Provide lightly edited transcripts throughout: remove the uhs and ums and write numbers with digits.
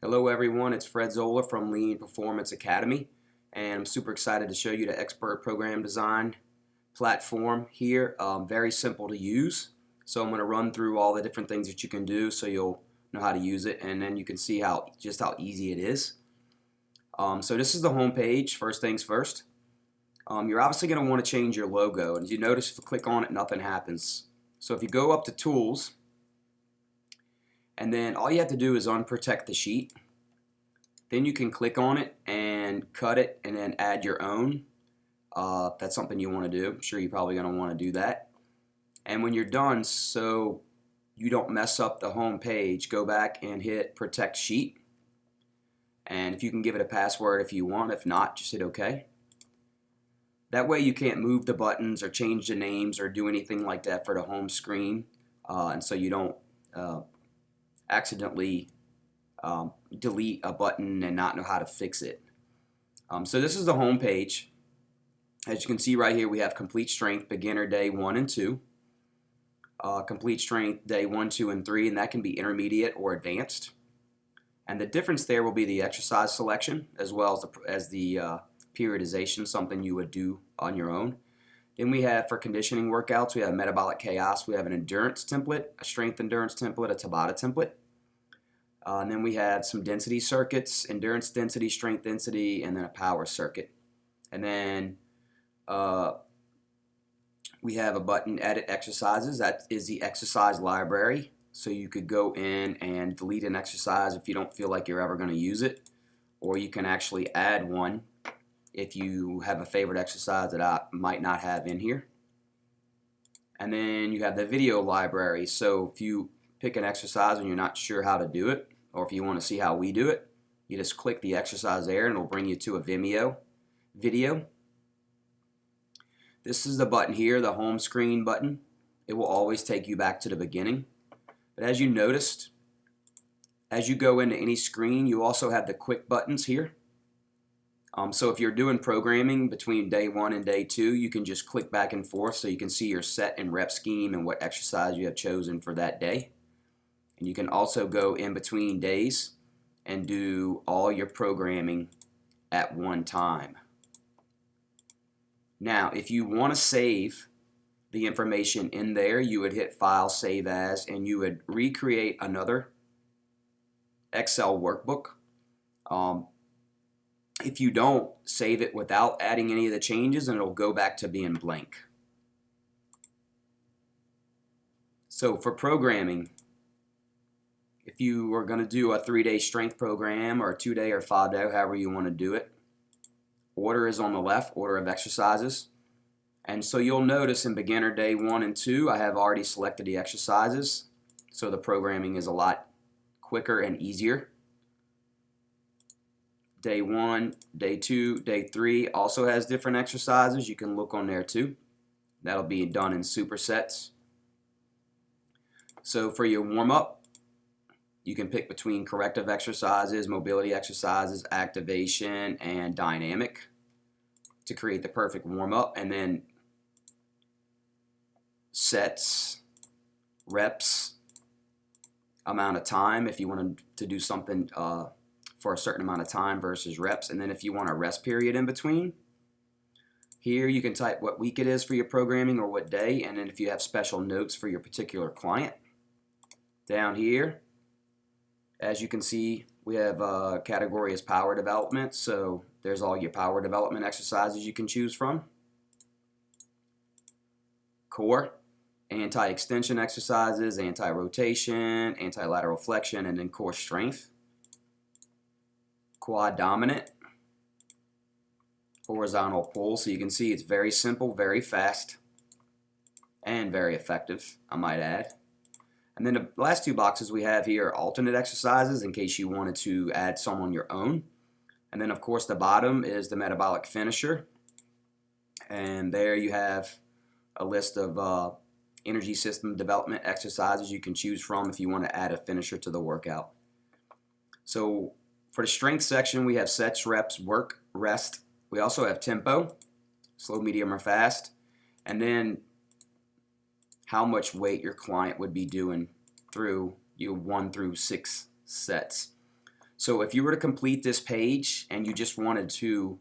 Hello everyone, it's Fred Zoller from Lean Performance Academy, and I'm super excited to show you the Expert Program Design platform here. Very simple to use, so I'm going to run through all the different things that you can do so you'll know how to use it, and then you can see just how easy it is. So this is the home page. First things first, you're obviously going to want to change your logo, and as you notice, if you click on it, nothing happens. So if you go up to Tools, and then all you have to do is unprotect the sheet. Then you can click on it and cut it and then add your own. If that's something you want to do. I'm sure you're probably going to want to do that. And when you're done, so you don't mess up the home page, go back and hit Protect Sheet. And if you can give it a password if you want, if not, just hit OK. That way you can't move the buttons or change the names or do anything like that for the home screen. And so you don't accidentally delete a button and not know how to fix it. So this is the home page. As you can see right here, we have complete strength, beginner day 1 and 2. Complete strength day 1, 2, and 3, and that can be intermediate or advanced. And the difference there will be the exercise selection as well as the periodization, something you would do on your own. Then we have, for conditioning workouts, we have metabolic chaos. We have an endurance template, a strength endurance template, a Tabata template. And then we have some density circuits, endurance density, strength density, and then a power circuit. And then we have a button, Edit Exercises. That is the exercise library. So you could go in and delete an exercise if you don't feel like you're ever going to use it. Or you can actually add one if you have a favorite exercise that I might not have in here. And then you have the video library. So if you pick an exercise and you're not sure how to do it, or if you want to see how we do it, you just click the exercise there and it'll bring you to a Vimeo video. This is the button here, the home screen button. It will always take you back to the beginning. But as you noticed, as you go into any screen, you also have the quick buttons here. So if you're doing programming between day 1 and day 2, you can just click back and forth so you can see your set and rep scheme and what exercise you have chosen for that day. And you can also go in between days and do all your programming at one time. Now, if you want to save the information in there, you would hit File, Save As, and you would recreate another Excel workbook. If you don't, save it without adding any of the changes and it'll go back to being blank. So for programming, if you are going to do a 3-day strength program or a 2-day or 5-day, however you want to do it, order is on the left, order of exercises. And so you'll notice in beginner day 1 and 2, I have already selected the exercises. So the programming is a lot quicker and easier. Day 1, day 2, day 3 also has different exercises. You can look on there too. That'll be done in supersets. So for your warm-up, you can pick between corrective exercises, mobility exercises, activation, and dynamic to create the perfect warm-up. And then sets, reps, amount of time if you want to do something for a certain amount of time versus reps. And then if you want a rest period in between, here you can type what week it is for your programming or what day, and then if you have special notes for your particular client. Down here, as you can see, we have a category as power development, so there's all your power development exercises you can choose from. Core, anti-extension exercises, anti-rotation, anti-lateral flexion, and then core strength. Quad dominant, horizontal pull. So you can see it's very simple, very fast, and very effective, I might add. And then the last two boxes we have here are alternate exercises in case you wanted to add some on your own. And then of course the bottom is the metabolic finisher. And there you have a list of energy system development exercises you can choose from if you want to add a finisher to the workout. So for the strength section, we have sets, reps, work, rest. We also have tempo, slow, medium, or fast. And then how much weight your client would be doing through your 1 through 6 sets. So if you were to complete this page and you just wanted to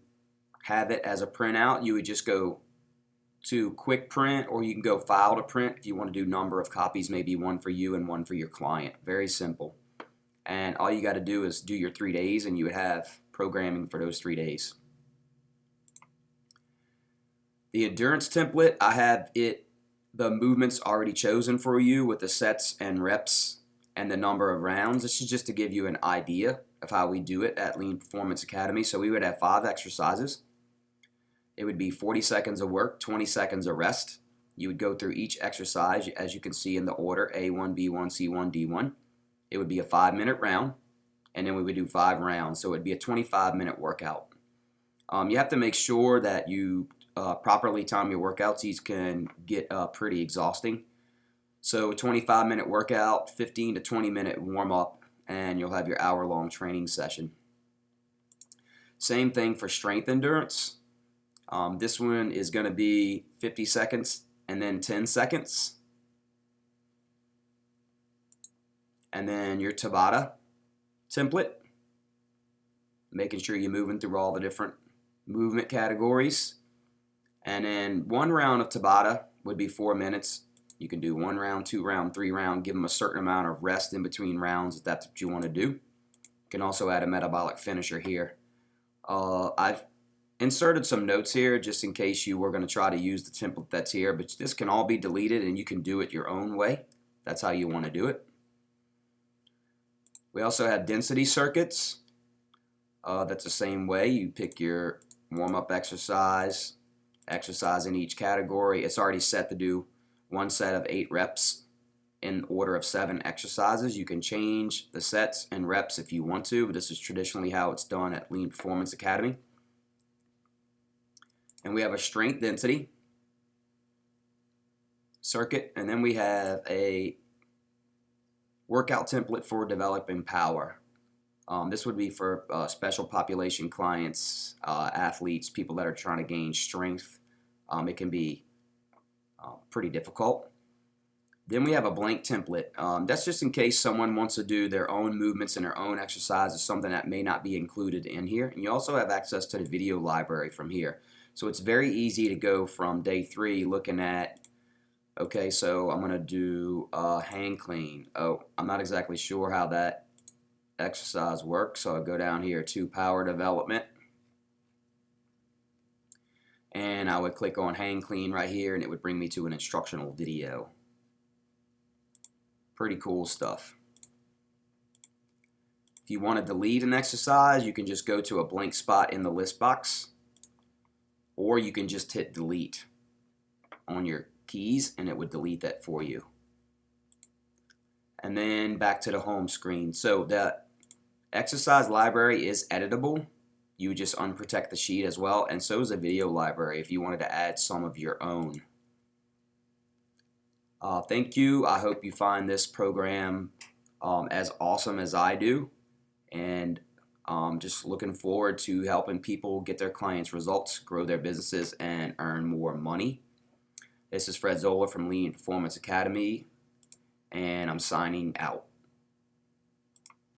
have it as a printout, you would just go to quick print, or you can go file to print if you want to do number of copies, maybe one for you and one for your client. Very simple. And all you got to do is do your 3 days and you would have programming for those 3 days. The endurance template, I have the movements already chosen for you with the sets and reps and the number of rounds. This is just to give you an idea of how we do it at Lean Performance Academy. So we would have 5 exercises. It would be 40 seconds of work, 20 seconds of rest. You would go through each exercise as you can see in the order A1, B1, C1, D1. It would be a 5-minute round, and then we would do 5 rounds. So it would be a 25-minute workout. You have to make sure that you properly time your workouts. These can get pretty exhausting. So 25-minute workout, 15 to 20-minute warm-up, and you'll have your hour-long training session. Same thing for strength endurance. This one is going to be 50 seconds and then 10 seconds. And then your Tabata template, making sure you're moving through all the different movement categories. And then 1 round of Tabata would be 4 minutes. You can do 1 round, 2 round, 3 round, give them a certain amount of rest in between rounds if that's what you want to do. You can also add a metabolic finisher here. I've inserted some notes here just in case you were going to try to use the template that's here, but this can all be deleted and you can do it your own way. That's how you want to do it. We also have density circuits. That's the same way. You pick your warm-up exercise in each category. It's already set to do 1 set of 8 reps in order of 7 exercises. You can change the sets and reps if you want to, but this is traditionally how it's done at Lean Performance Academy. And we have a strength density circuit, and then we have a workout template for developing power. This would be for special population clients, athletes, people that are trying to gain strength. It can be pretty difficult. Then we have a blank template. That's just in case someone wants to do their own movements and their own exercises, something that may not be included in here. And you also have access to the video library from here. So it's very easy to go from day 3 looking at, okay, so I'm going to do hang clean. Oh, I'm not exactly sure how that exercise works, so I go down here to power development. And I would click on hang clean right here, and it would bring me to an instructional video. Pretty cool stuff. If you want to delete an exercise, you can just go to a blank spot in the list box, or you can just hit delete on your keys and it would delete that for you. And then back to the home screen. So the exercise library is editable. You just unprotect the sheet as well, and so is the video library if you wanted to add some of your own. Thank you. I hope you find this program as awesome as I do, and just looking forward to helping people get their clients' results, grow their businesses, and earn more money. This is Fred Zoller from Lean Performance Academy, and I'm signing out.